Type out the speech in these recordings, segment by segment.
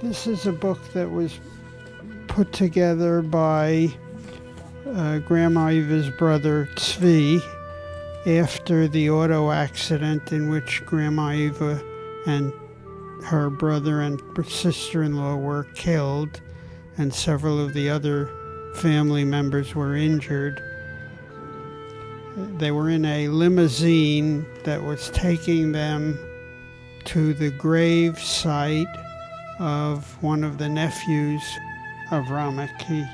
This is a book that was put together by Grandma Eva's brother Tzvi after the auto accident in which Grandma Eva and her brother and sister-in-law were killed, and several of the other family members were injured. They were in a limousine that was taking them to the grave site of one of the nephews of Ramek.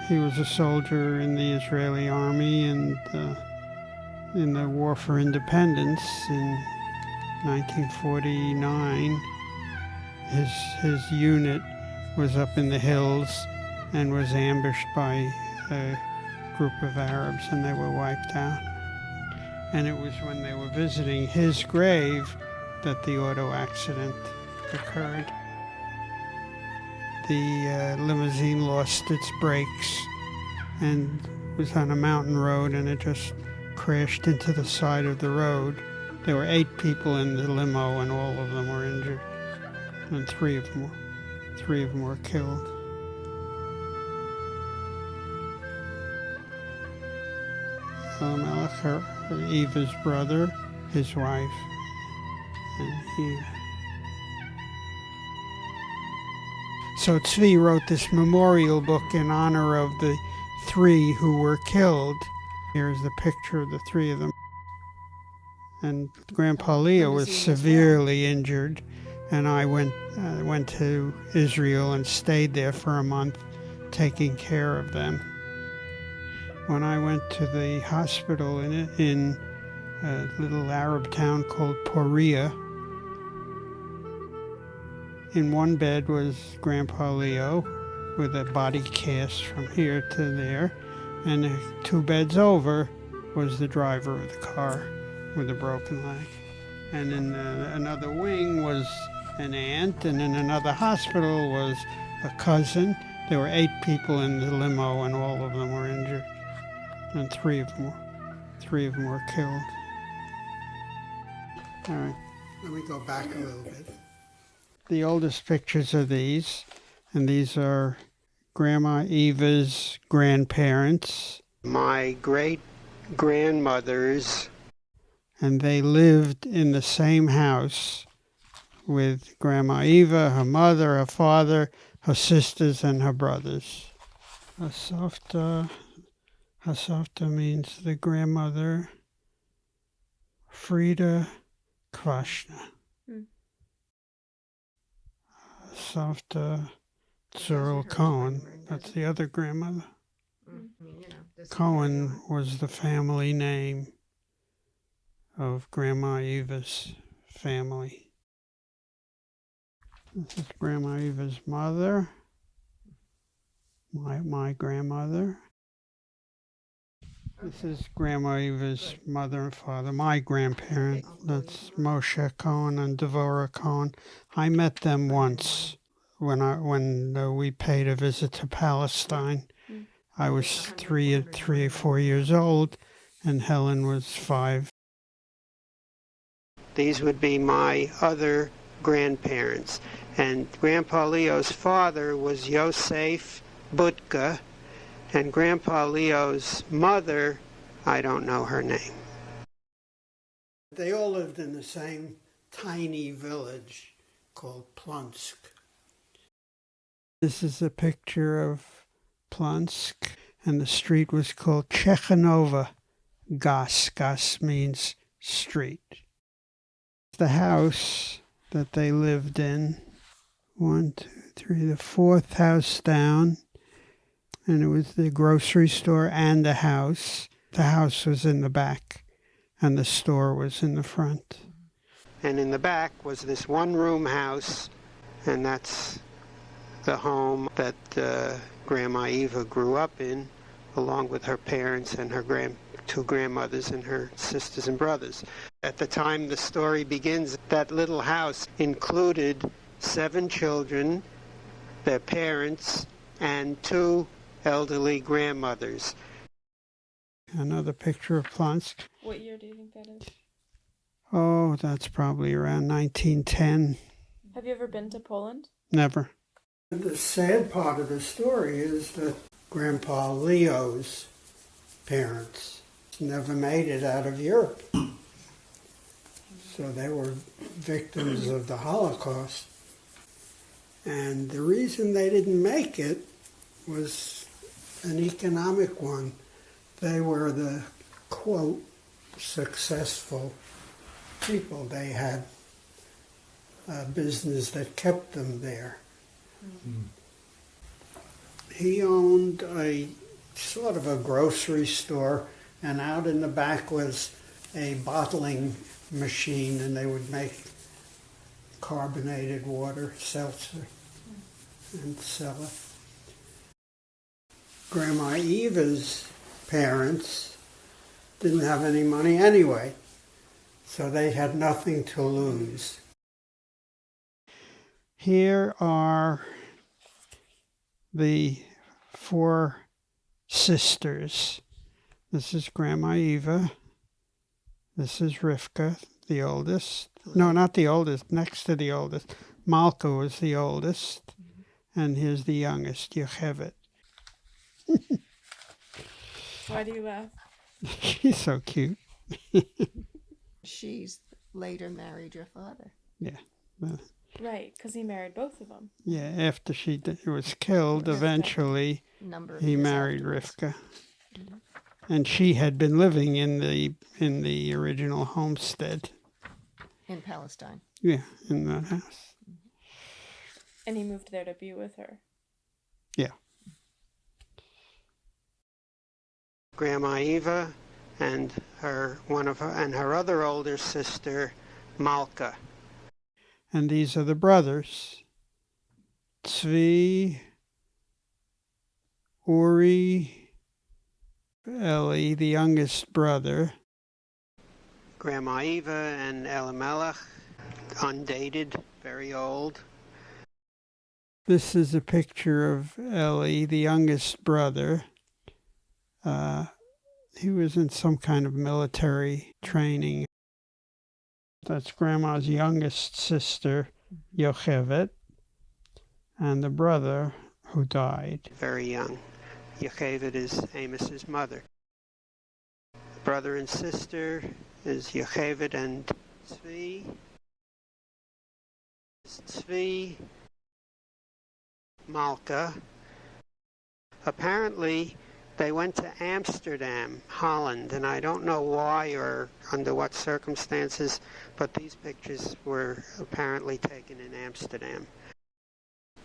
He was a soldier in the Israeli army and in the War for Independence in 1949. His unit was up in the hills and was ambushed by a group of Arabs, and they were wiped out. And it was when they were visiting his grave that the auto accident occurred. The limousine lost its brakes and was on a mountain road, and it just crashed into the side of the road. There were 8 people in the limo, and all of them were injured, and three of them were killed. Elimelech, Eva's brother, his wife, and he. So Tzvi wrote this memorial book in honor of the 3 who were killed. Here's the picture of the 3 of them. And Grandpa Leo was severely injured, and I went to Israel and stayed there for a month taking care of them. When I went to the hospital in a little Arab town called Poria, in one bed was Grandpa Leo with a body cast from here to there, and 2 beds over was the driver of the car with a broken leg. And in another wing was an aunt, and in another hospital was a cousin. There were 8 people in the limo, and all of them were injured, and 3 of them were killed. All right, let me go back a little bit. The oldest pictures are these, and these are Grandma Eva's grandparents, my great-grandmothers, and they lived in the same house with Grandma Eva, her mother, her father, her sisters, and her brothers. Hasavta means the grandmother. Frida Kvashna. Hasavta Cyril Cohen, that's the other grandmother. Cohen was the family name of Grandma Eva's family. This is Grandma Eva's mother, my grandmother. This is Grandma Eva's mother and father, my grandparent. That's Moshe Cohen and Devorah Cohen. I met them once when we paid a visit to Palestine. I was 3 or 4 years old, and Helen was 5. These would be my other grandparents. And Grandpa Leo's father was Joseph Botkin, and Grandpa Leo's mother, I don't know her name. They all lived in the same tiny village called Plunsk. This is a picture of Plunsk, and the street was called Chekhanova Gas. Gas means street. The house that they lived in, 1, 2, 3, the 4th house down, and it was the grocery store and the house. The house was in the back, and the store was in the front. And in the back was this one-room house, and that's the home that Grandma Eva grew up in, along with her parents and her 2 grandmothers and her sisters and brothers. At the time the story begins, that little house included 7 children, their parents, and 2 elderly grandmothers. Another picture of Plunsk. What year do you think that is? Oh, that's probably around 1910. Have you ever been to Poland? Never. The sad part of the story is that Grandpa Leo's parents never made it out of Europe. So they were victims of the Holocaust. And the reason they didn't make it was an economic one. They were the, quote, successful people. They had a business that kept them there. Mm. He owned a sort of a grocery store, and out in the back was a bottling machine, and they would make carbonated water, seltzer, and sell it. Grandma Eva's parents didn't have any money anyway, so they had nothing to lose. Here are the 4 sisters. This is Grandma Eva. This is Rivka, the oldest. No, not the oldest, next to the oldest. Malka was the oldest. And here's the youngest, Yocheved. Why do you laugh? She's so cute. She's later married your father. Yeah. Right, because he married both of them. Yeah, after she was killed, eventually he married Rivka. Mm-hmm. And she had been living in the original homestead. In Palestine. Yeah, in that house. And he moved there to be with her. Yeah. Grandma Eva and her other older sister, Malka. And these are the brothers. Tzvi, Uri, Eli, the youngest brother. Grandma Eva and Elimelech, undated, very old. This is a picture of Eli, the youngest brother. He was in some kind of military training. That's Grandma's youngest sister, Yocheved, and the brother who died very young. Yocheved is Amos's mother. Brother and sister is Yocheved and Tzvi. Tzvi, Malka. Apparently, they went to Amsterdam, Holland, and I don't know why or under what circumstances, but these pictures were apparently taken in Amsterdam.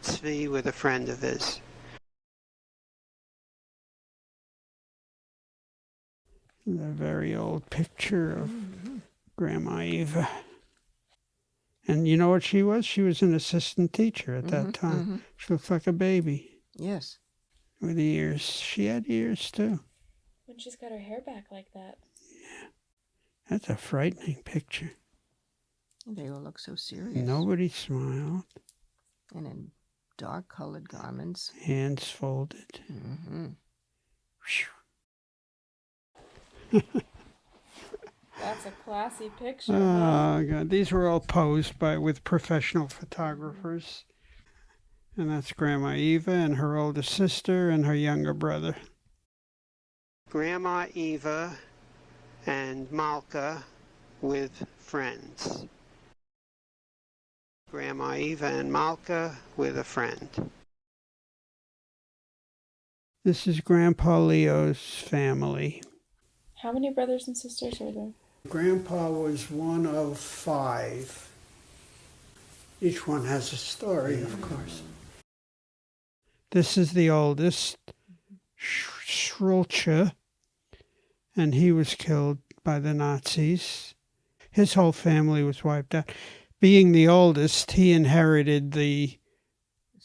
Tzvi with a friend of his. A very old picture of Grandma Eva. And you know what she was? She was an assistant teacher at that time. Mm-hmm. She looked like a baby. Yes. With ears. She had ears, too. When she's got her hair back like that. Yeah. That's a frightening picture. They all look so serious. Nobody smiled. And in dark-colored garments. Hands folded. Mm-hmm. That's a classy picture. Oh, God. These were all posed with professional photographers. And that's Grandma Eva and her older sister and her younger brother. Grandma Eva and Malka with friends. Grandma Eva and Malka with a friend. This is Grandpa Leo's family. How many brothers and sisters are there? Grandpa was one of 5. Each one has a story, of course. This is the oldest, Soycher, and he was killed by the Nazis. His whole family was wiped out. Being the oldest, he inherited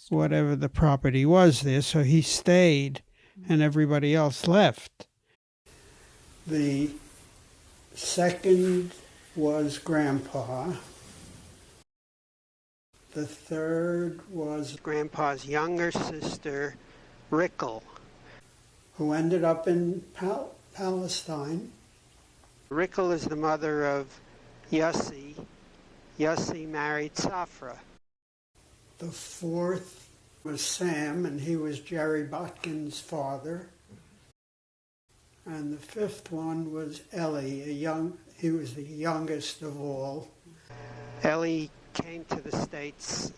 whatever the property was there, so he stayed, and everybody else left. The second was Grandpa. The third was Grandpa's younger sister, Rickel, who ended up in Palestine. Rickel is the mother of Yossi. Yossi married Safra. The fourth was Sam, and he was Jerry Botkin's father. And the fifth one was Ellie, he was the youngest of all. Ellie came to the States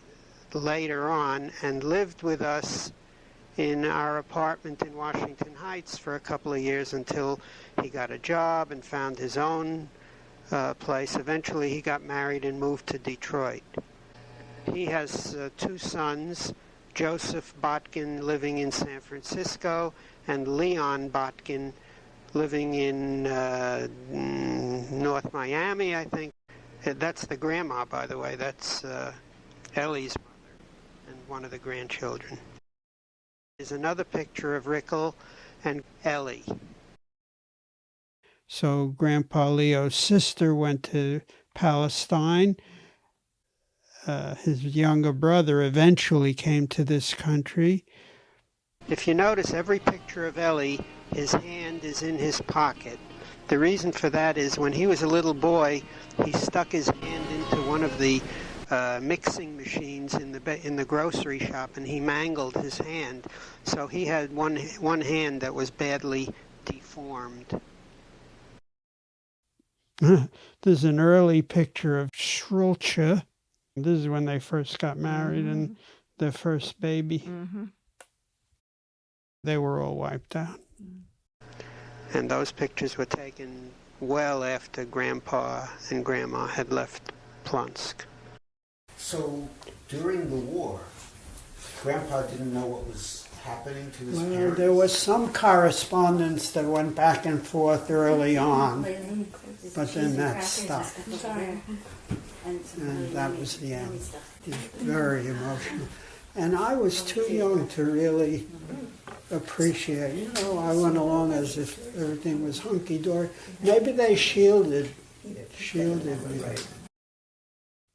later on and lived with us in our apartment in Washington Heights for a couple of years until he got a job and found his own place. Eventually he got married and moved to Detroit. He has two sons, Joseph Botkin living in San Francisco and Leon Botkin living in North Miami, I think. That's the grandma, by the way. That's Ellie's mother and one of the grandchildren. There's another picture of Rickel and Ellie. So Grandpa Leo's sister went to Palestine. His younger brother eventually came to this country. If you notice, every picture of Ellie, his hand is in his pocket. The reason for that is when he was a little boy, he stuck his hand into one of the mixing machines in the grocery shop, and he mangled his hand. So he had one hand that was badly deformed. There's an early picture of Shtetl. This is when they first got married and their first baby. They were all wiped out. And those pictures were taken well after Grandpa and Grandma had left Plunsk. So during the war, Grandpa didn't know what was happening to his parents? There was some correspondence that went back and forth early on, but then that stopped. And that was the end. Very emotional. And I was too young to really appreciate. I went along as if everything was hunky-dory. Maybe they shielded me.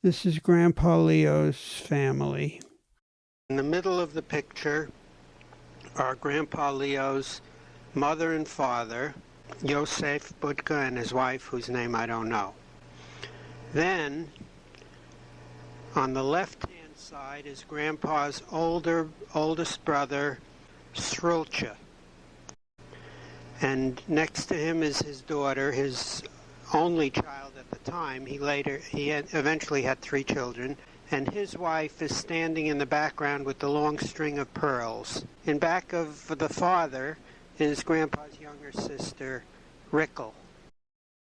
This is Grandpa Leo's family. In the middle of the picture are Grandpa Leo's mother and father, Joseph Botkin and his wife, whose name I don't know. Then, on the left-hand side is Grandpa's oldest brother, Soycher. And next to him is his daughter, his only child at the time. He eventually had 3 children. And his wife is standing in the background with the long string of pearls. In back of the father is Grandpa's younger sister, Rickel.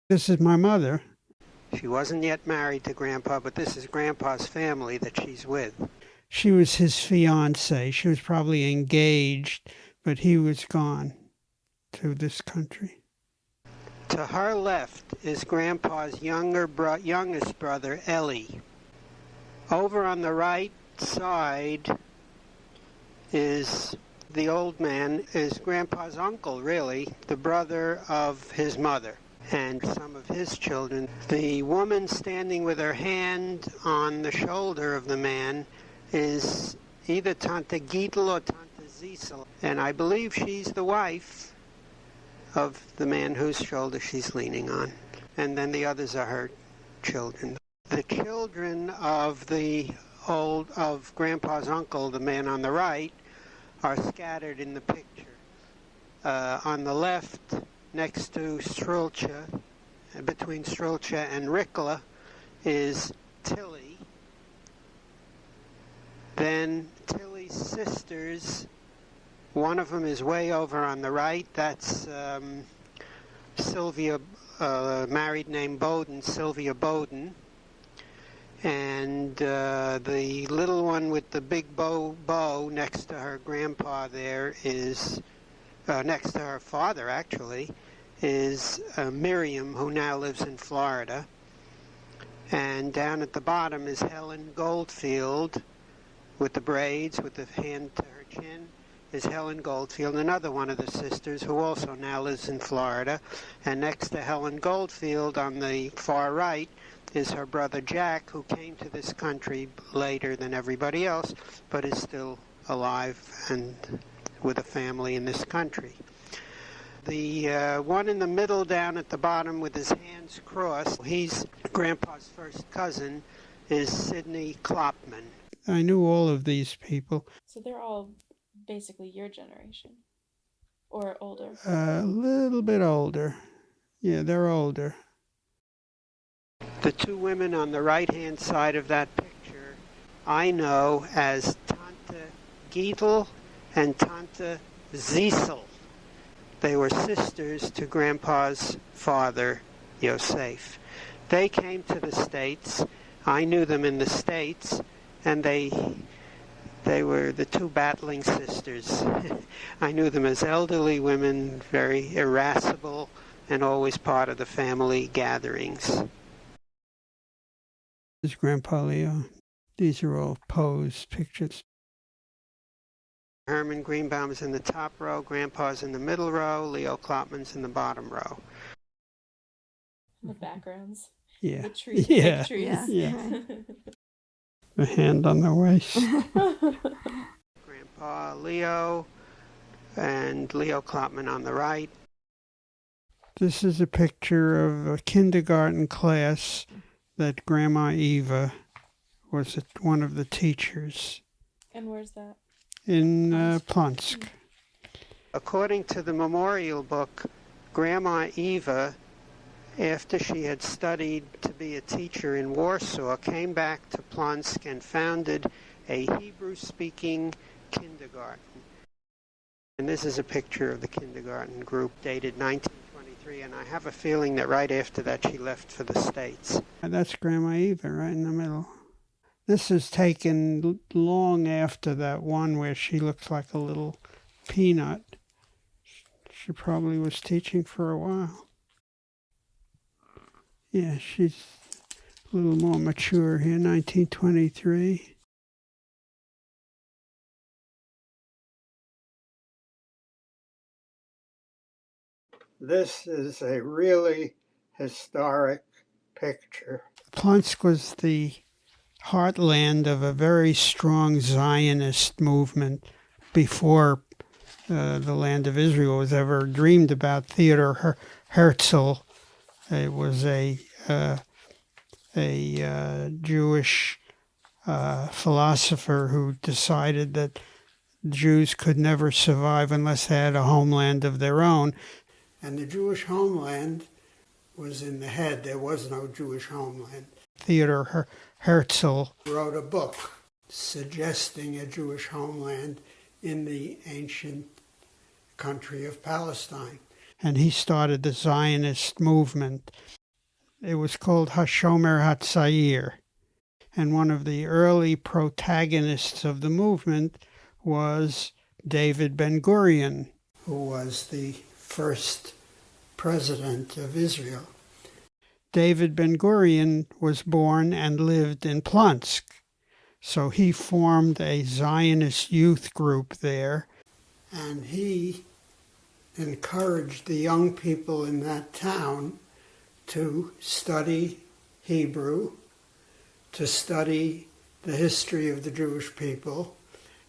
This is my mother. She wasn't yet married to Grandpa, but this is Grandpa's family that she's with. She was his fiancée. She was probably engaged, but he was gone to this country. To her left is Grandpa's youngest brother, Ellie. Over on the right side is the old man, is Grandpa's uncle, really, the brother of his mother, and some of his children. The woman standing with her hand on the shoulder of the man is either Tante Giedel or Tante Ziesel, and I believe she's the wife of the man whose shoulder she's leaning on. And then the others are her children. The children of Grandpa's uncle, the man on the right, are scattered in the picture. On the left, next to Soycher, between Soycher and Rickel, is Tilly. Then Tilly's sisters, one of them is way over on the right. That's Sylvia, married name Bowden, Sylvia Bowden. And the little one with the big bow next to her grandpa there is, next to her father actually, is Miriam, who now lives in Florida. And down at the bottom is Helen Goldfield with the braids, with the hand to her chin, is Helen Goldfield, another one of the sisters who also now lives in Florida. And next to Helen Goldfield on the far right is her brother Jack, who came to this country later than everybody else, but is still alive and with a family in this country. The one in the middle down at the bottom with his hands crossed, he's Grandpa's first cousin, is Sidney Klopman. I knew all of these people. So they're all basically your generation. Or older. A little bit older. Yeah, they're older. The two women on the right-hand side of that picture I know as Tante Giedel and Tante Ziesel. They were sisters to Grandpa's father, Joseph. They came to the States. I knew them in the States, and they were the two battling sisters. I knew them as elderly women, very irascible, and always part of the family gatherings. This is Grandpa Leo. These are all posed pictures. Herman Greenbaum's in the top row, Grandpa's in the middle row, Leo Klopman's in the bottom row. The backgrounds. Yeah. The trees. Yeah. Big trees. Yeah. Yeah. The hand on the waist. Grandpa Leo and Leo Klopman on the right. This is a picture of a kindergarten class that Grandma Eva was one of the teachers. And where's that? In Plonsk. According to the memorial book, Grandma Eva, after she had studied to be a teacher in Warsaw, came back to Plonsk and founded a Hebrew-speaking kindergarten. And this is a picture of the kindergarten group dated 1923, and I have a feeling that right after that she left for the States. And that's Grandma Eva right in the middle. This is taken long after that one where she looks like a little peanut. She probably was teaching for a while. Yeah, she's a little more mature here, 1923. This is a really historic picture. Plonsk was the heartland of a very strong Zionist movement before the land of Israel was ever dreamed about. Theodor Herzl was a Jewish philosopher who decided that Jews could never survive unless they had a homeland of their own. And the Jewish homeland was in the head. There was no Jewish homeland. Theodor Herzl wrote a book suggesting a Jewish homeland in the ancient country of Palestine. And he started the Zionist movement. It was called Hashomer Hatzair. And one of the early protagonists of the movement was David Ben-Gurion, who was the first president of Israel. David Ben-Gurion was born and lived in Plonsk, so he formed a Zionist youth group there, and he encouraged the young people in that town to study Hebrew, to study the history of the Jewish people,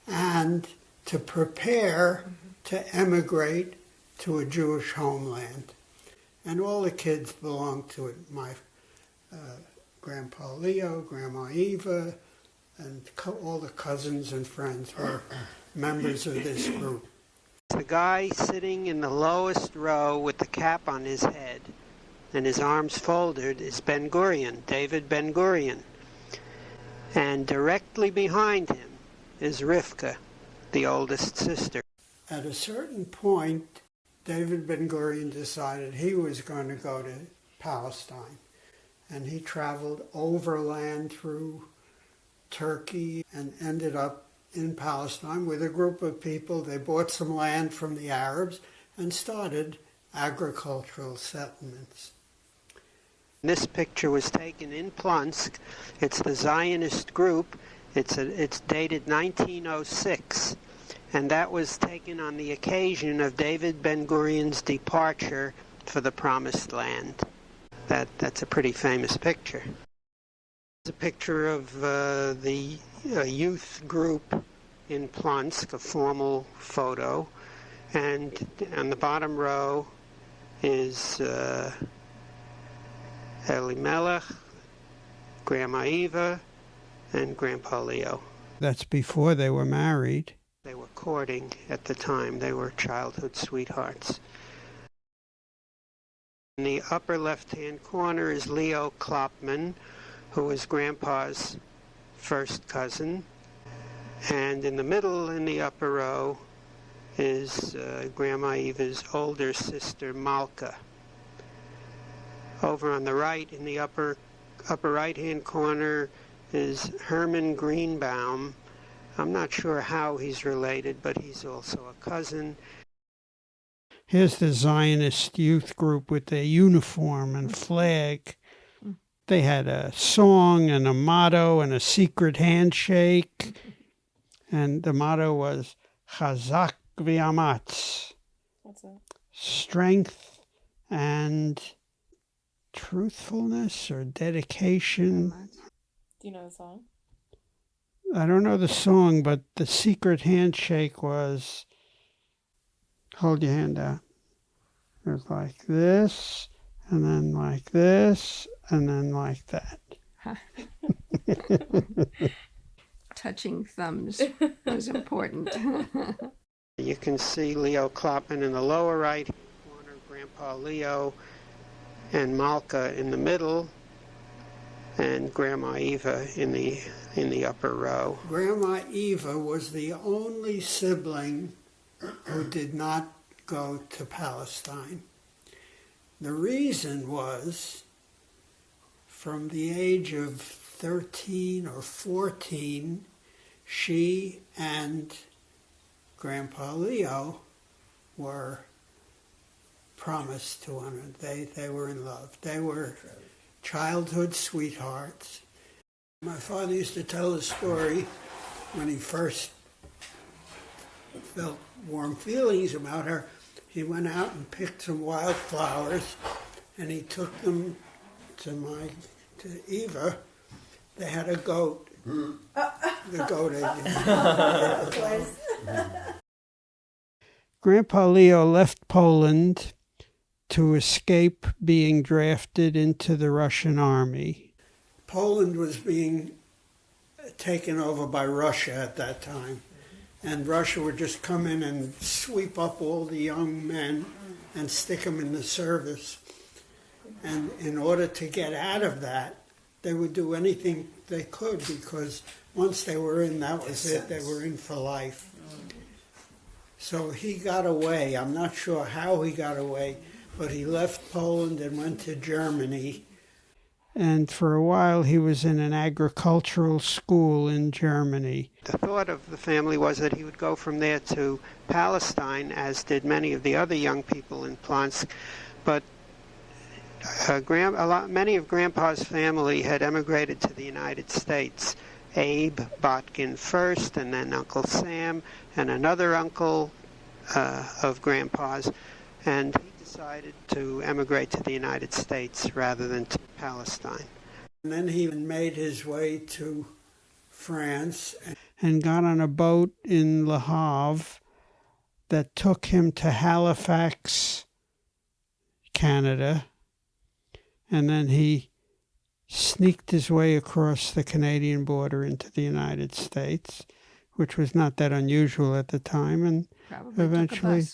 and to prepare to emigrate to a Jewish homeland. And all the kids belonged to it. My Grandpa Leo, Grandma Eva, and all the cousins and friends were members of this group. The guy sitting in the lowest row with the cap on his head and his arms folded is Ben-Gurion, David Ben-Gurion. And directly behind him is Rivka, the oldest sister. At a certain point, David Ben-Gurion decided he was going to go to Palestine. And he traveled overland through Turkey and ended up in Palestine with a group of people. They bought some land from the Arabs and started agricultural settlements. This picture was taken in Plonsk. It's the Zionist group. It's dated 1906. And that was taken on the occasion of David Ben-Gurion's departure for the Promised Land. That's a pretty famous picture. It's a picture of the youth group in Plonsk, a formal photo. And on the bottom row is Elimelech, Grandma Eva, and Grandpa Leo. That's before they were married. They were courting at the time. They were childhood sweethearts. In the upper left-hand corner is Leo Klopman, who was Grandpa's first cousin. And in the middle, in the upper row, is Grandma Eva's older sister, Malka. Over on the right, in the upper right-hand corner, is Herman Greenbaum. I'm not sure how he's related, but he's also a cousin. Here's the Zionist youth group with their uniform and flag. They had a song and a motto and a secret handshake. And the motto was Chazak v'amatz. What's that? Strength and truthfulness or dedication. Do you know the song? I don't know the song, but the secret handshake was, hold your hand out. It was like this, and then like this, and then like that. Touching thumbs was important. You can see Leo Klopman in the lower right corner, Grandpa Leo, and Malka in the middle, and Grandma Eva in the upper row. Grandma Eva was the only sibling who did not go to Palestine. The reason was, from the age of 13 or 14, she and Grandpa Leo were promised to one another. They were in love. They were childhood sweethearts. My father used to tell the story when he first felt warm feelings about her. He went out and picked some wildflowers, and he took them to Eva. They had a goat. The goat ate it. Grandpa Leo left Poland to escape being drafted into the Russian army. Poland was being taken over by Russia at that time. And Russia would just come in and sweep up all the young men and stick them in the service. And in order to get out of that, they would do anything they could, because once they were in, that was it. They were in for life. So he got away. I'm not sure how he got away, but he left Poland and went to Germany. And for a while he was in an agricultural school in Germany. The thought of the family was that he would go from there to Palestine, as did many of the other young people in Plansk. But many of Grandpa's family had emigrated to the United States. Abe Botkin first, and then Uncle Sam, and another uncle of Grandpa's. And he decided to emigrate to the United States rather than to Palestine. And then he made his way to France and got on a boat in Le Havre that took him to Halifax, Canada. And then he sneaked his way across the Canadian border into the United States, which was not that unusual at the time, and Probably eventually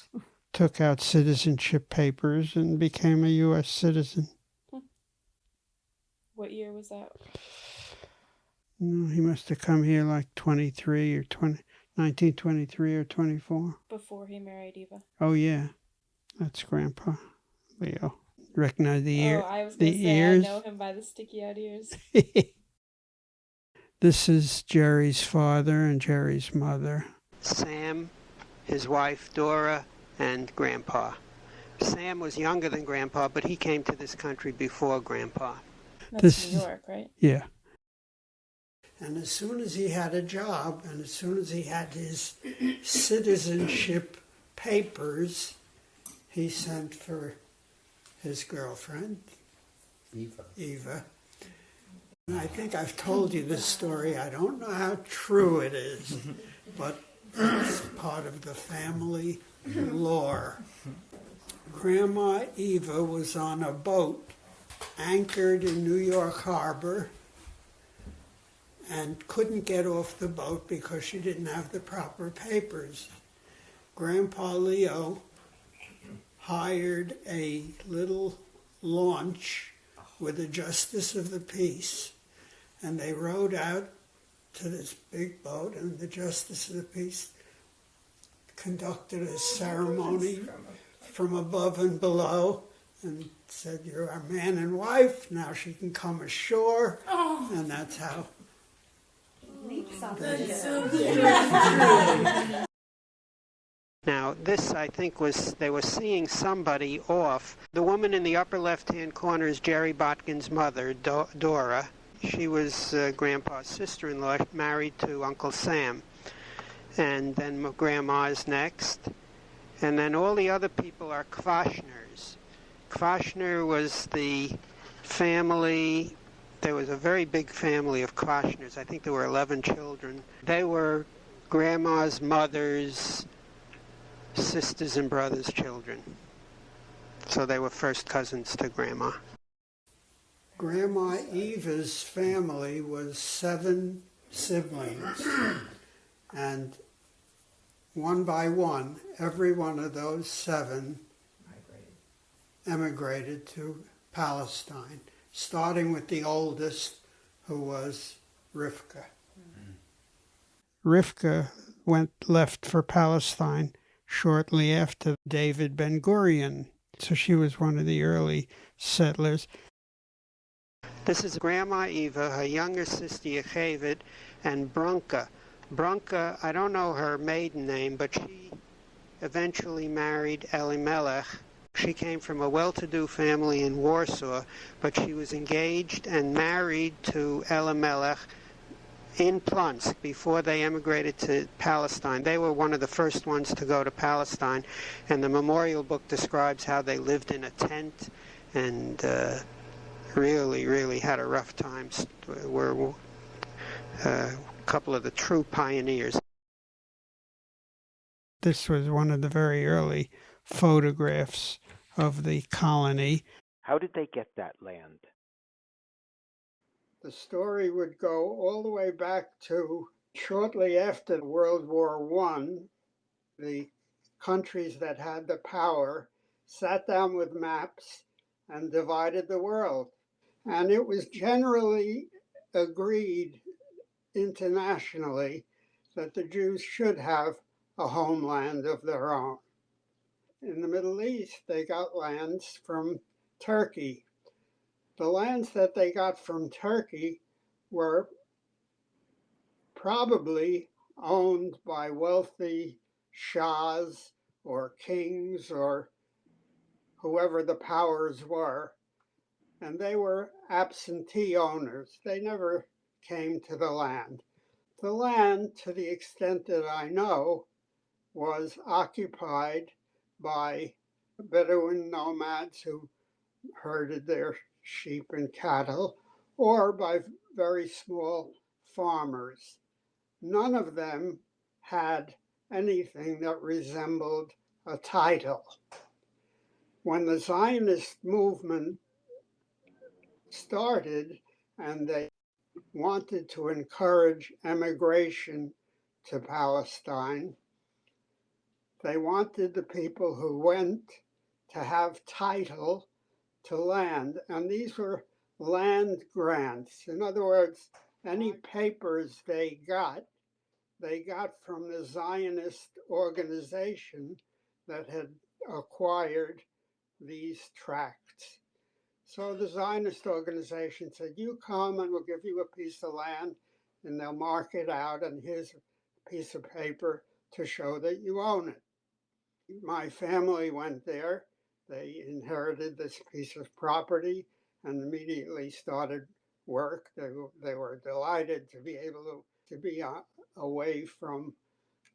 took out citizenship papers and became a U.S. citizen. What year was that? No, he must have come here like 1923 or 24. Before he married Eva. Oh, yeah. That's Grandpa Leo. Recognize the ear? Oh, I was going to say, ears? I know him by the sticky-out ears. This is Jerry's father and Jerry's mother. Sam, his wife Dora, and Grandpa. Sam was younger than Grandpa, but he came to this country before Grandpa. That's New York, right? Yeah. And as soon as he had a job, and as soon as he had his citizenship papers, he sent for his girlfriend, Eva. And I think I've told you this story. I don't know how true it is, but it's part of the family lore. Grandma Eva was on a boat anchored in New York Harbor, and couldn't get off the boat because she didn't have the proper papers. Grandpa Leo hired a little launch with a justice of the peace, and they rowed out to this big boat, and the justice of the peace conducted a ceremony from above and below and said, "You're our man and wife, now she can come ashore." And that's how. Now, this, I think, they were seeing somebody off. The woman in the upper left-hand corner is Jerry Botkin's mother, Dora. She was Grandpa's sister-in-law, married to Uncle Sam. And then Grandma is next. And then all the other people are Kvashners. Kvashner was the family. There was a very big family of Kvashners. I think there were 11 children. They were Grandma's mother's sisters and brothers' children. So they were first cousins to Grandma. Grandma Eva's family was 7 siblings, and one by one, every one of those 7 emigrated to Palestine, starting with the oldest, who was Rivka. Rivka left for Palestine shortly after David Ben-Gurion, so she was one of the early settlers. This is Grandma Eva, her younger sister Yocheved, and Brunka. Brunka, I don't know her maiden name, but she eventually married Elimelech. She came from a well-to-do family in Warsaw, but she was engaged and married to Elimelech in Plunsk before they emigrated to Palestine. They were one of the first ones to go to Palestine, and the memorial book describes how they lived in a tent and really had a rough time. Were a couple of the true pioneers. This was one of the very early photographs of the colony. How did they get that land? The story would go all the way back to shortly after World War I. The countries that had the power sat down with maps and divided the world. And it was generally agreed internationally that the Jews should have a homeland of their own. In the Middle East, they got lands from Turkey. The lands that they got from Turkey were probably owned by wealthy shahs or kings or whoever the powers were, and they were absentee owners. They never came to the land. The land, to the extent that I know, was occupied by Bedouin nomads who herded their sheep and cattle, or by very small farmers. None of them had anything that resembled a title. When the Zionist movement started and they wanted to encourage emigration to Palestine, they wanted the people who went to have title to land, and these were land grants. In other words, any papers they got from the Zionist organization that had acquired these tracts. So the Zionist organization said, "You come and we'll give you a piece of land, and they'll mark it out, and here's a piece of paper to show that you own it." My family went there. They inherited this piece of property and immediately started work. They were delighted to be able to be away from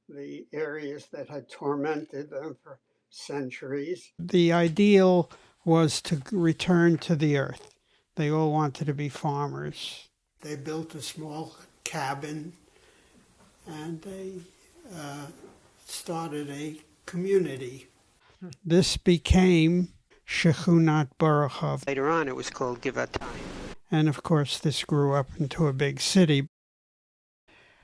the areas that had tormented them for centuries. The ideal was to return to the earth. They all wanted to be farmers. They built a small cabin and they started a community. This became Shechunat Baruchov. Later on, it was called Givatayim. And of course, this grew up into a big city.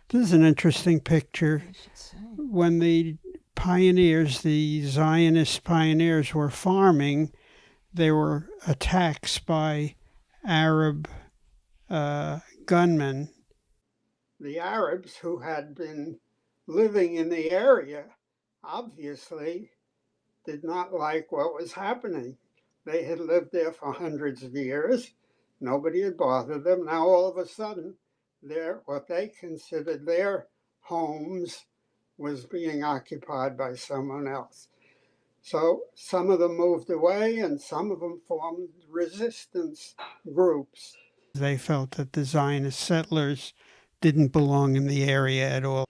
This is an interesting picture. I should say. When the pioneers, the Zionist pioneers, were farming, there were attacks by Arab gunmen. The Arabs who had been living in the area obviously did not like what was happening. They had lived there for hundreds of years. Nobody had bothered them. Now all of a sudden, what they considered their homes was being occupied by someone else. So some of them moved away and some of them formed resistance groups. They felt that the Zionist settlers didn't belong in the area at all.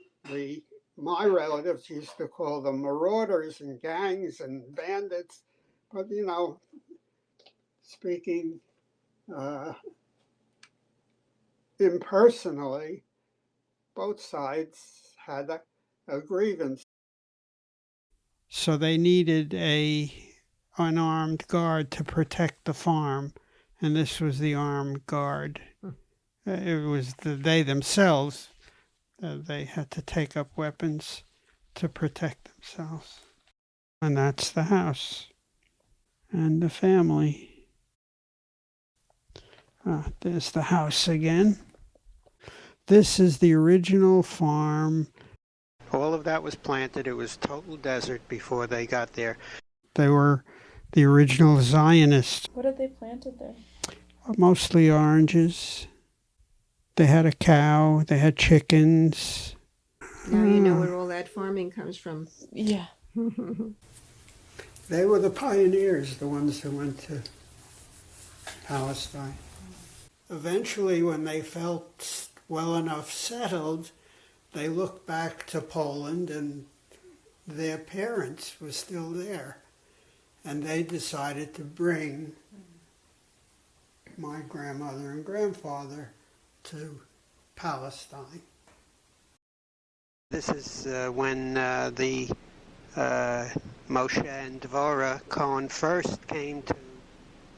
My relatives used to call them marauders and gangs and bandits, but speaking impersonally, both sides had a grievance. So they needed an unarmed guard to protect the farm, and this was the armed guard. It was they themselves. They had to take up weapons to protect themselves. And that's the house and the family. There's the house again. This is the original farm. All of that was planted. It was total desert before they got there. They were the original Zionists. What had they planted there? Mostly oranges. They had a cow. They had chickens. Now you know where all that farming comes from. Yeah. They were the pioneers, the ones who went to Palestine. Eventually, when they felt well enough settled, they looked back to Poland, and their parents were still there. And they decided to bring my grandmother and grandfather to Palestine. This is when the Moshe and Dvorah Cohen first came to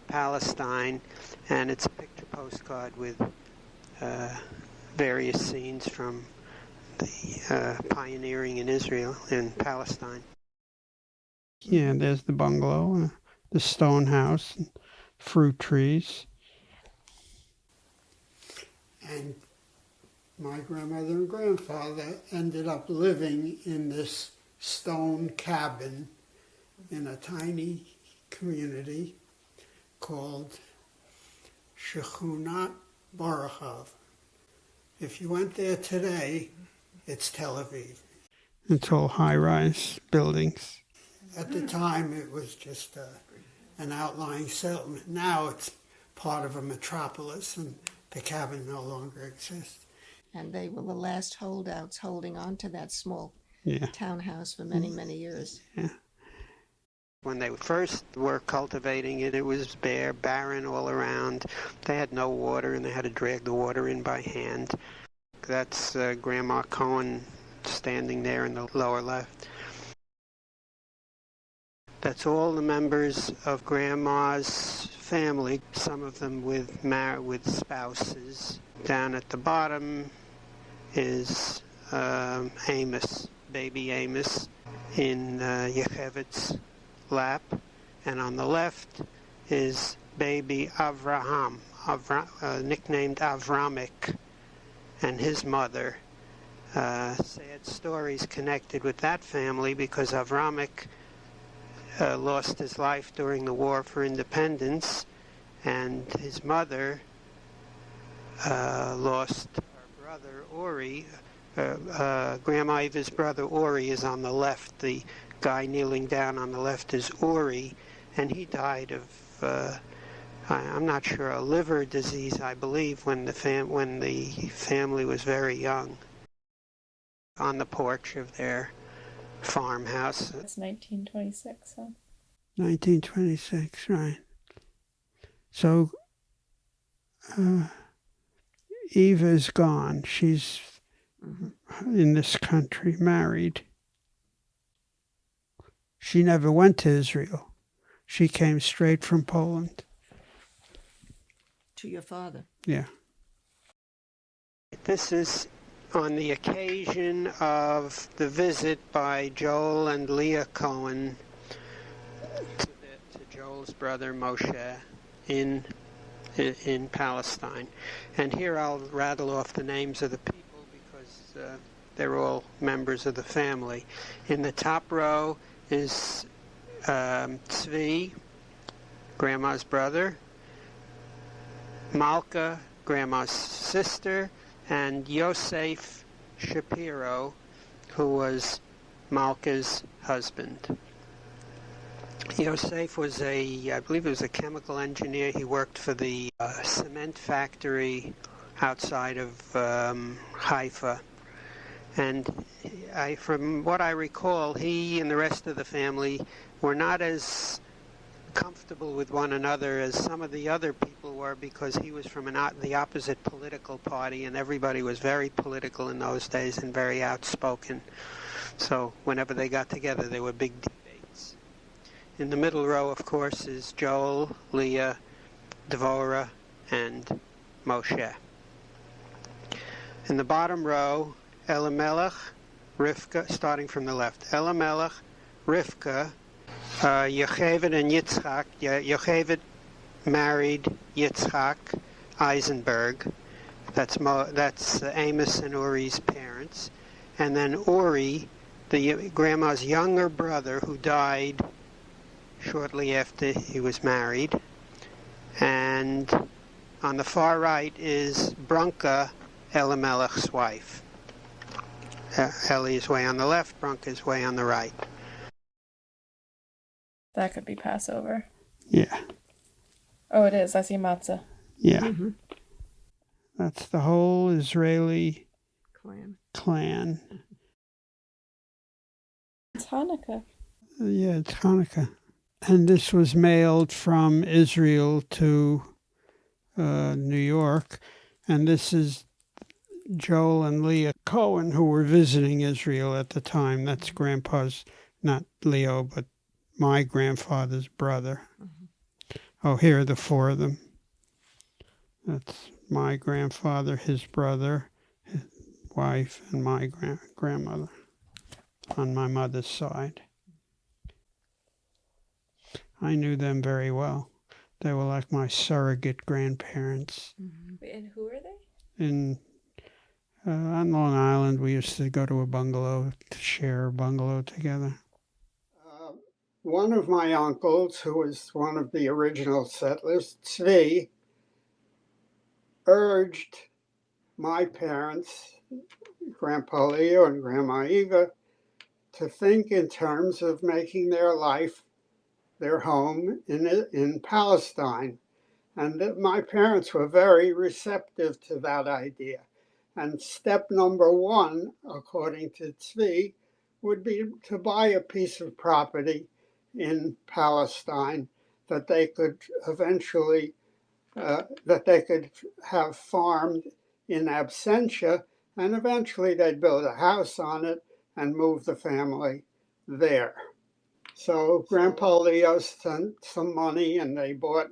Palestine, and it's a picture postcard with various scenes from the pioneering in Israel, in Palestine. Yeah, there's the bungalow, the stone house, and fruit trees. And my grandmother and grandfather ended up living in this stone cabin in a tiny community called Shechunat Barachov. If you went there today, it's Tel Aviv. It's all high-rise buildings. At the time, it was just an outlying settlement. Now it's part of a metropolis, and the cabin no longer exists. And they were the last holdouts holding on to that small townhouse for many, many years. Yeah. When they first were cultivating it, it was bare, barren all around. They had no water, and they had to drag the water in by hand. That's Grandma Cohen standing there in the lower left. That's all the members of Grandma's family, some of them with spouses. Down at the bottom is Amos, baby Amos, in Yechevet's lap. And on the left is baby Avraham, nicknamed Avramic, and his mother. Sad stories connected with that family because Avramic lost his life during the War for Independence, and his mother lost her brother Ori. Grandma Eva's brother Ori is on the left. The guy kneeling down on the left is Ori, and he died of I'm not sure, a liver disease, I believe, when the family was very young. On the porch of their farmhouse. It's 1926, huh? 1926, right. So Eva's gone. She's in this country, married. She never went to Israel. She came straight from Poland. To your father. Yeah. This is On the occasion of the visit by Joel and Leah Cohen to Joel's brother Moshe in Palestine. And here I'll rattle off the names of the people because they're all members of the family. In the top row is Tzvi, Grandma's brother, Malka, Grandma's sister, and Yosef Shapiro, who was Malka's husband. Yosef was I believe he was a chemical engineer. He worked for the cement factory outside of Haifa. And from what I recall, he and the rest of the family were not as comfortable with one another as some of the other people were, because he was from the opposite political party, and everybody was very political in those days and very outspoken. So whenever they got together, there were big debates. In the middle row, of course, is Joel, Leah, Devorah, and Moshe. In the bottom row, Elimelech, Rivka, starting from the left, Elimelech, Rivka, Yocheved and Yitzchak. Yocheved married Yitzchak Eisenberg. That's Amos and Uri's parents. And then Uri, the grandma's younger brother, who died shortly after he was married. And on the far right is Branka, Elimelech's wife. Eli is way on the left, Branka is way on the right. That could be Passover. Yeah. Oh, it is. I see matzah. Yeah. Mm-hmm. That's the whole Israeli Clan. It's Hanukkah. Yeah, it's Hanukkah. And this was mailed from Israel to New York. And this is Joel and Leah Cohen, who were visiting Israel at the time. That's Grandpa's, not Leo, but my grandfather's brother. Mm-hmm. Oh, here are the four of them. That's my grandfather, his brother, his wife, and my grandmother on my mother's side. I knew them very well. They were like my surrogate grandparents. Mm-hmm. And who are they? On Long Island, we used to go to a bungalow to share a bungalow together. One of my uncles, who was one of the original settlers, Tzvi, urged my parents, Grandpa Leo and Grandma Eva, to think in terms of making their life, their home in Palestine. And my parents were very receptive to that idea. And step number one, according to Tzvi, would be to buy a piece of property in Palestine that they could eventually, that they could have farmed in absentia, and eventually they'd build a house on it and move the family there. So Grandpa Leo sent some money and they bought,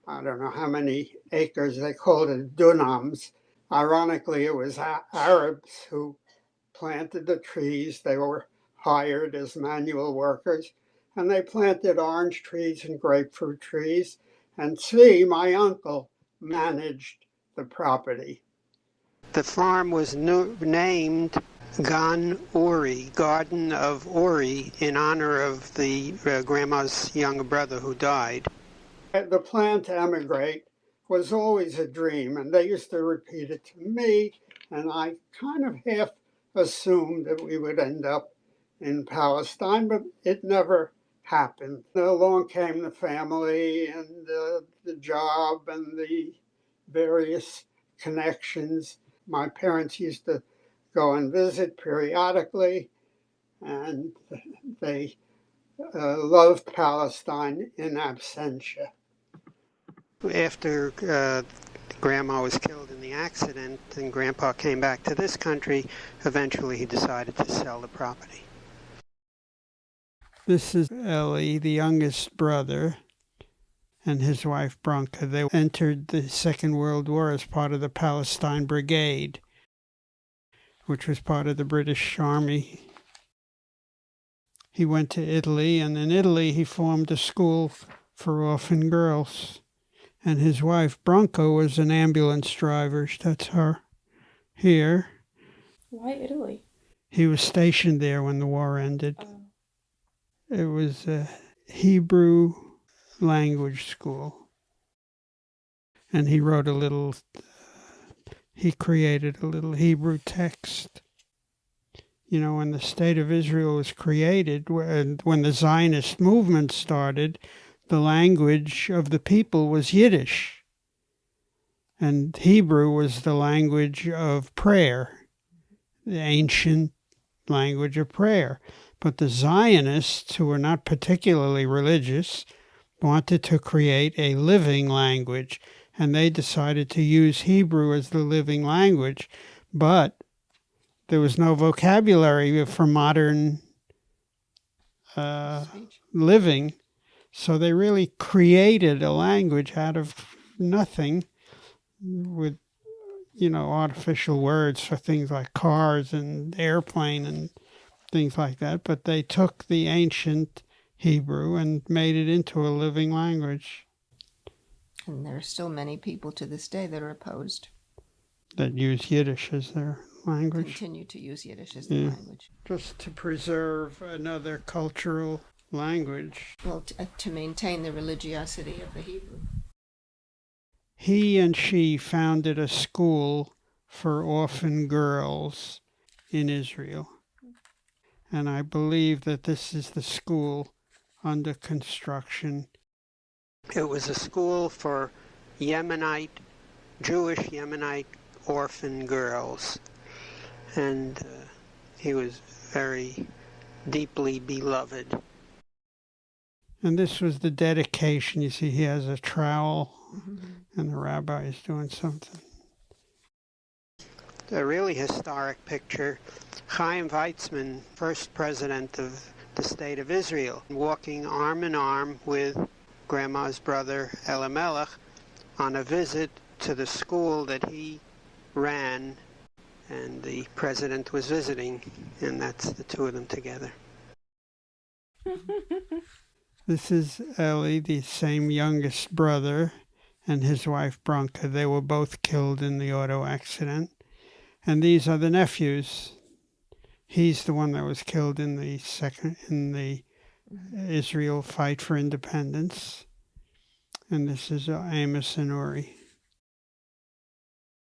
I don't know how many acres, they called it dunams. Ironically, it was Arabs who planted the trees. They were hired as manual workers, and they planted orange trees and grapefruit trees. And Tzvi, my uncle, managed the property. The farm was named Gan Uri, Garden of Uri, in honor of the grandma's younger brother who died. The plan to emigrate was always a dream, and they used to repeat it to me, and I kind of half assumed that we would end up in Palestine, but it never happened. Along came the family and the job and the various connections. My parents used to go and visit periodically, and they loved Palestine in absentia. After Grandma was killed in the accident and Grandpa came back to this country, eventually he decided to sell the property. This is Eli, the youngest brother, and his wife Branka. They entered the Second World War as part of the Palestine Brigade. which was part of the British Army. He went to Italy, and in Italy he formed a school for orphan girls. And his wife, Branca, was an ambulance driver. That's her here. Why Italy? He was stationed there when the war ended. Oh. It was a Hebrew language school. And he wrote he created a little Hebrew text. You know, when the State of Israel was created, when the Zionist movement started, the language of the people was Yiddish. And Hebrew was the language of prayer, the ancient language of prayer. But the Zionists, who were not particularly religious, wanted to create a living language, and they decided to use Hebrew as the living language. But there was no vocabulary for modern living, so they really created a language out of nothing with, artificial words for things like cars and airplane and things like that. But they took the ancient Hebrew and made it into a living language. And there are still many people to this day that are opposed. That use Yiddish as their language. Continue to use Yiddish as their language. Just to preserve another cultural language. Well, to maintain the religiosity of the Hebrew. He and she founded a school for orphan girls in Israel. And I believe that this is the school under construction. It was a school for Jewish Yemenite orphan girls. And he was very deeply beloved. And this was the dedication. You see, he has a trowel, and the rabbi is doing something. A really historic picture. Chaim Weizmann, first president of the State of Israel, walking arm in arm with Grandma's brother Elimelech on a visit to the school that he ran, and the president was visiting, and that's the two of them together. This is Eli, the same youngest brother, and his wife Branca. They were both killed in the auto accident. And these are the nephews. He's the one that was killed in the Israel fight for independence. And this is Amos and Uri.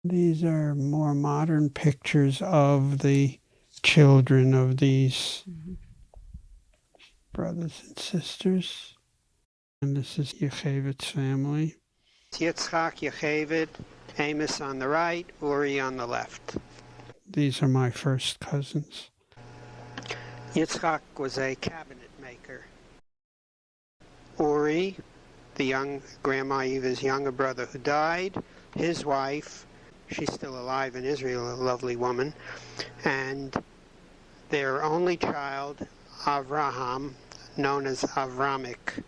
These are more modern pictures of the children of these brothers and sisters. And this is Yechevet's family. Yitzchak, Yechevet, Amos on the right, Uri on the left. These are my first cousins. Yitzchak was a cabinet maker. Uri, the Grandma Eva's younger brother who died, his wife, she's still alive in Israel, a lovely woman, and their only child, Avraham, known as Avramic,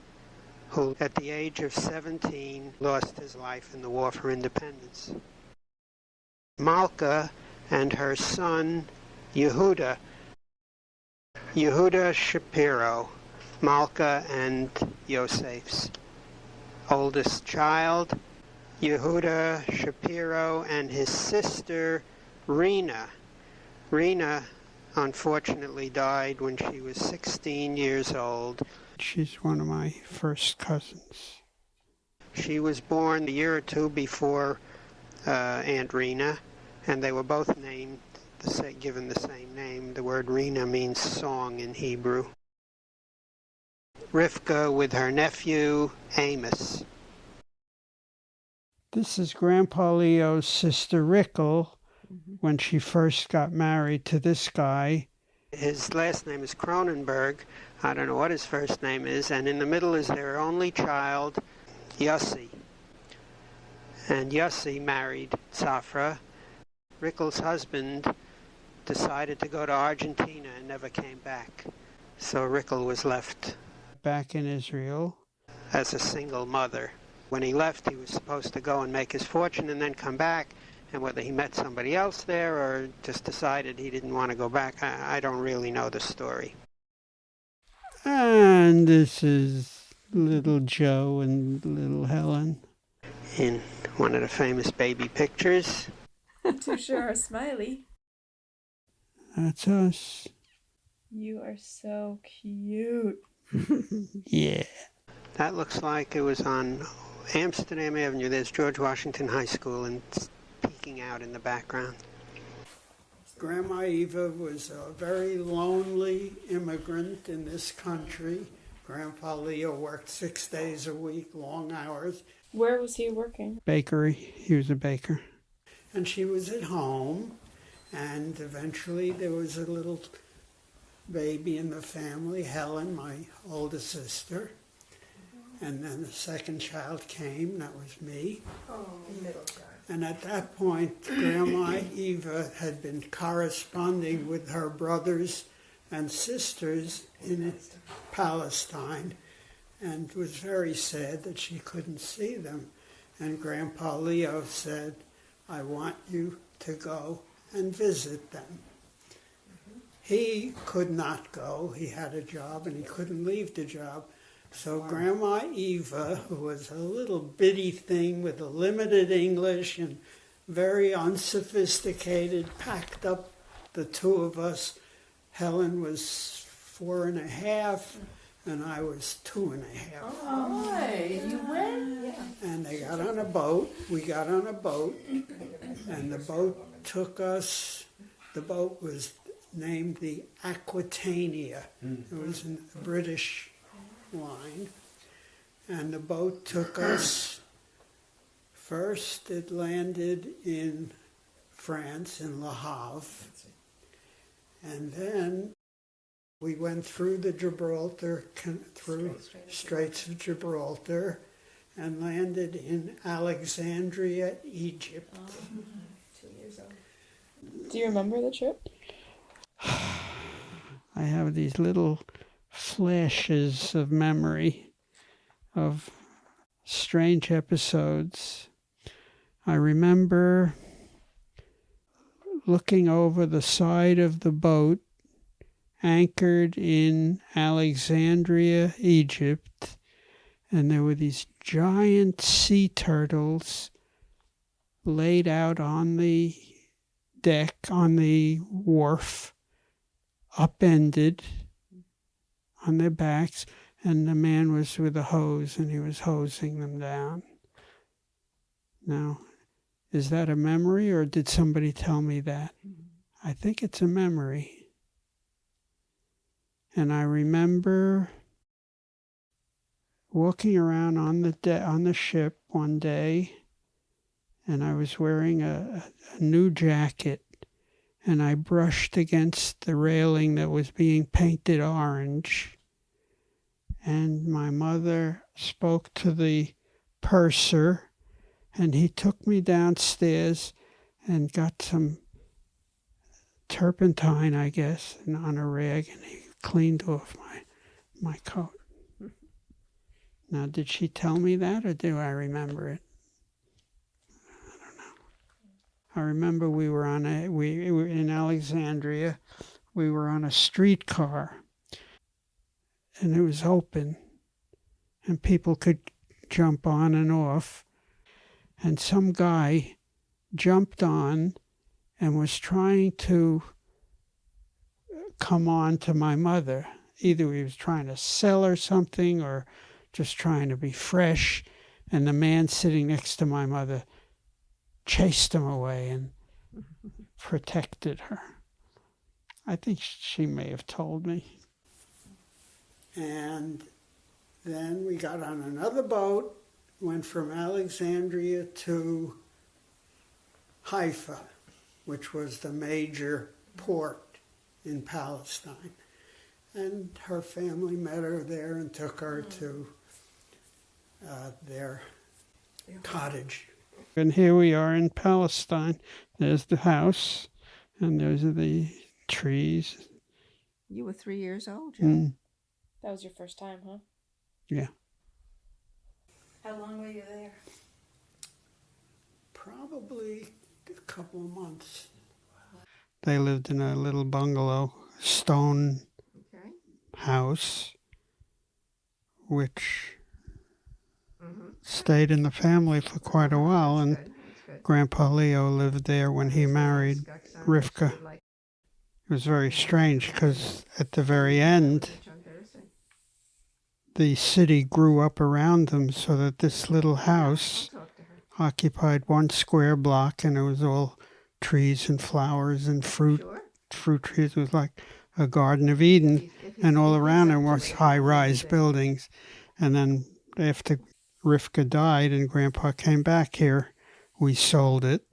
who at the age of 17 lost his life in the War for Independence. Malka and her son, Yehuda Shapiro, Malka and Yosef's oldest child, Yehuda Shapiro, and his sister, Rena. Rena unfortunately died when she was 16 years old. She's one of my first cousins. She was born a year or two before Aunt Rena, and they were both given the same name. The word Rena means song in Hebrew. Rivka with her nephew, Amos. This is Grandpa Leo's sister, Rickel, when she first got married to this guy. His last name is Cronenberg. I don't know what his first name is. And in the middle is their only child, Yossi. And Yossi married Safra. Rickel's husband decided to go to Argentina and never came back. So Rickel was left back in Israel as a single mother. When he left, he was supposed to go and make his fortune and then come back. And whether he met somebody else there or just decided he didn't want to go back, I don't really know the story. And this is little Joe and little Helen in one of the famous baby pictures. To sure are smiley. That's us. You are so cute. Yeah. That looks like it was on Amsterdam Avenue. There's George Washington High School and it's peeking out in the background. Grandma Eva was a very lonely immigrant in this country. Grandpa Leo worked 6 days a week, long hours. Where was he working? Bakery. He was a baker. And she was at home, and eventually there was a little baby in the family, Helen, my oldest sister. And then the second child came, that was me. Oh, middle child. And at that point, Grandma Eva had been corresponding with her brothers and sisters in Palestine and was very sad that she couldn't see them. And Grandpa Leo said, I want you to go and visit them. He could not go. He had a job and he couldn't leave the job. So Grandma Eva, who was a little bitty thing with a limited English and very unsophisticated, packed up the two of us. Helen was 4.5 and I was 2.5. Oh, boy, you went? Yeah. And they got on a boat. We got on a boat and the boat took us, the boat was named the Aquitania. It was a British line, and the boat took us. First, it landed in France, in Le Havre, and then we went through the Gibraltar, through Straits of Gibraltar, and landed in Alexandria, Egypt. 2 years old. Do you remember the trip? I have these little flashes of memory of strange episodes. I remember looking over the side of the boat anchored in Alexandria, Egypt, and there were these giant sea turtles laid out on the deck, on the wharf, upended on their backs, and the man was with a hose and he was hosing them down. Now, is that a memory or did somebody tell me that? I think it's a memory. And I remember walking around on the ship one day, and I was wearing a new jacket, and I brushed against the railing that was being painted orange. And my mother spoke to the purser, and he took me downstairs and got some turpentine, I guess, and on a rag, and he cleaned off my coat. Now, did she tell me that, or do I remember it? I don't know. I remember we were in Alexandria. We were on a streetcar, and it was open, and people could jump on and off. And some guy jumped on and was trying to come on to my mother. Either he was trying to sell her something or just trying to be fresh. And the man sitting next to my mother chased him away and protected her. I think she may have told me. And then we got on another boat, went from Alexandria to Haifa, which was the major port in Palestine. And her family met her there and took her to their cottage. And here we are in Palestine. There's the house, and those are the trees. You were 3 years old, Joe. That was your first time, huh? Yeah. How long were you there? Probably a couple of months. They lived in a little bungalow, stone house, which stayed in the family for quite a while, and Grandpa Leo lived there when he married Rivka. It was very strange because at the very end, the city grew up around them so that this little house occupied one square block, and it was all trees and flowers and fruit trees. It was like a Garden of Eden, and all around it was high-rise buildings. And then after Rivka died and Grandpa came back here, we sold it,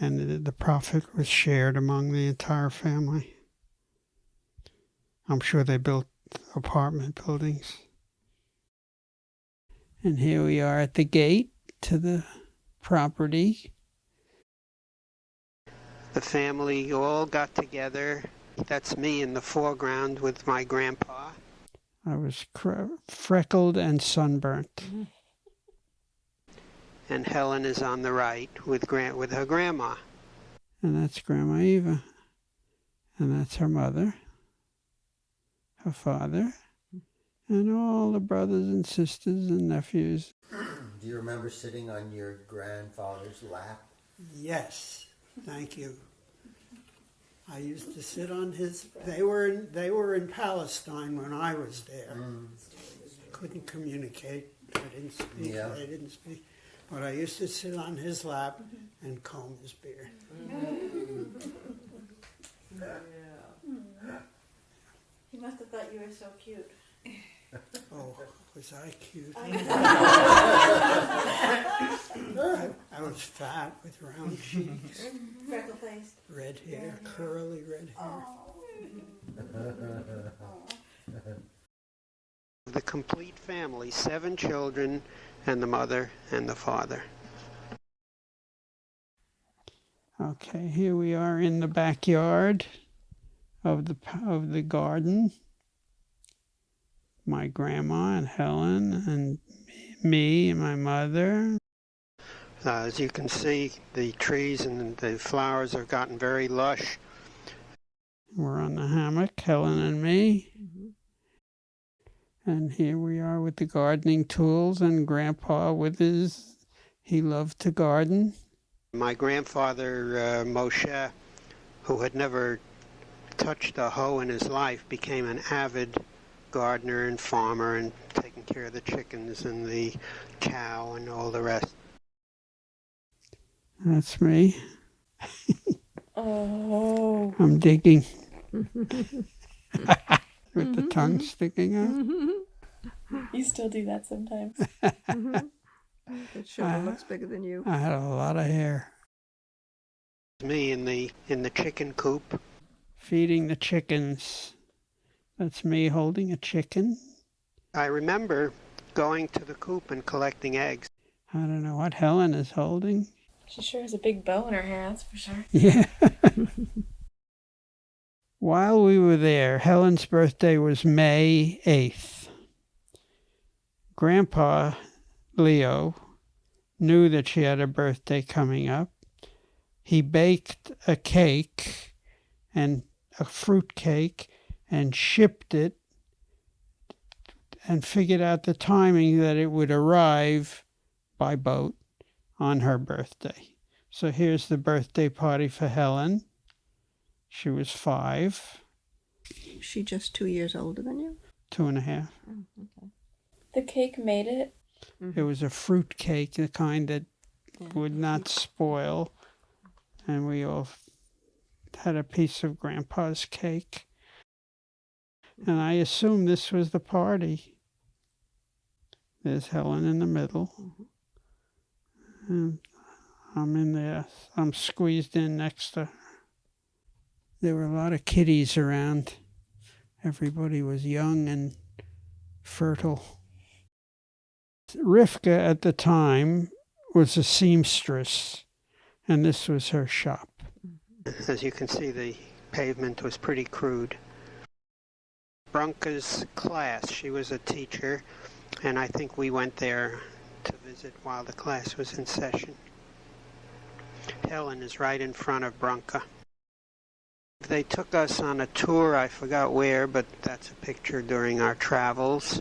and the profit was shared among the entire family. I'm sure they built apartment buildings. And here we are at the gate to the property. The family all got together. That's me in the foreground with my grandpa. I was freckled and sunburnt. And Helen is on the right with her grandma. And that's Grandma Eva. And that's her mother, her father, and all the brothers and sisters and nephews. Do you remember sitting on your grandfather's lap? Yes, thank you. I used to sit on his. They were in Palestine when I was there. Couldn't communicate. I didn't speak. Yeah. They didn't speak. But I used to sit on his lap and comb his beard. He must have thought you were so cute. Oh, was I cute? I was fat with round cheeks, Freckle faced. red hair, curly red hair. The complete family, 7 children, and the mother and the father. Okay, here we are in the backyard of the garden. My grandma and Helen and me and my mother. As you can see, the trees and the flowers have gotten very lush. We're on the hammock, Helen and me. And here we are with the gardening tools, and Grandpa he loved to garden. My grandfather, Moshe, who had never touched a hoe in his life, became an avid gardener and farmer and taking care of the chickens and the cow and all the rest. That's me. Oh. I'm digging. With the tongue sticking out. You still do that sometimes. It sure looks bigger than you. I had a lot of hair. Me in the chicken coop, feeding the chickens. That's me holding a chicken. I remember going to the coop and collecting eggs. I don't know what Helen is holding. She sure has a big bow in her hair, that's for sure. Yeah. While we were there, Helen's birthday was May 8th. Grandpa Leo knew that she had a birthday coming up. He baked a cake, and a fruit cake, and shipped it, and figured out the timing that it would arrive by boat on her birthday. So here's the birthday party for Helen. She was 5. Is she just 2 years older than you? 2.5. Oh, okay. The cake made it? It was a fruit cake, the kind that would not spoil. And we all had a piece of Grandpa's cake. And I assume this was the party. There's Helen in the middle. And I'm in there. I'm squeezed in next to her. There were a lot of kiddies around. Everybody was young and fertile. Rivka at the time was a seamstress, and this was her shop. As you can see, the pavement was pretty crude. Branka's class, she was a teacher, and I think we went there to visit while the class was in session. Helen is right in front of Branca. They took us on a tour, I forgot where, but that's a picture during our travels.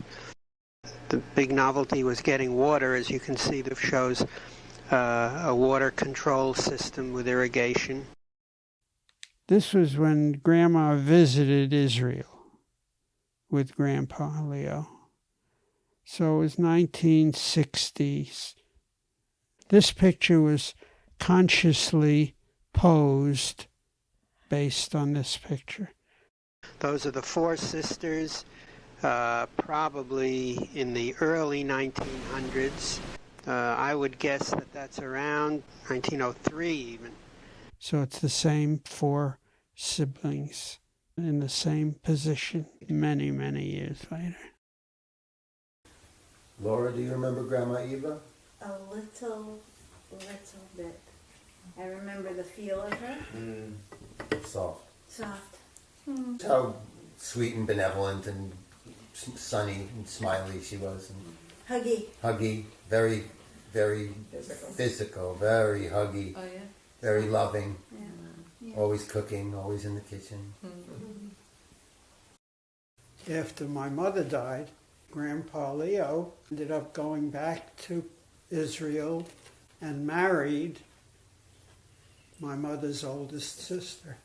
The big novelty was getting water. As you can see, it shows a water control system with irrigation. This was when Grandma visited Israel with Grandpa Leo. So it was 1960s. This picture was consciously posed based on this picture. Those are the four sisters, probably in the early 1900s. I would guess that that's around 1903 even. So it's the same four siblings in the same position many, many years later. Laura, do you remember Grandma Eva? A little bit. I remember the feel of her. Soft. Soft. How sweet and benevolent and sunny and smiley she was. And huggy. Very, very physical. Very huggy. Oh, yeah? Very loving. Yeah. Always cooking, always in the kitchen. After my mother died, Grandpa Leo ended up going back to Israel and married my mother's oldest sister.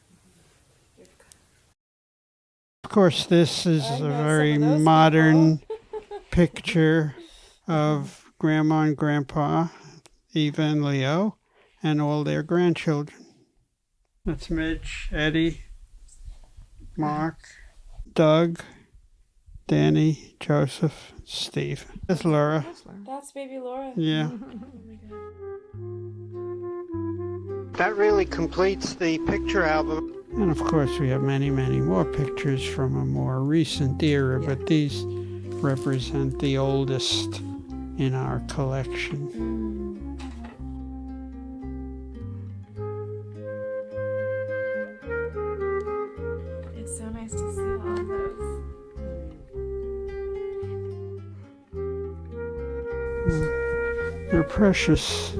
Of course, this is a very modern picture of Grandma and Grandpa, Eva and Leo, and all their grandchildren. That's Mitch, Eddie, Mark, Doug, Danny, Joseph, Steve. That's Laura. That's baby Laura. Yeah. That really completes the picture album. And of course we have many, many more pictures from a more recent era, but these represent the oldest in our collection. It's so nice to see all of those. They're precious.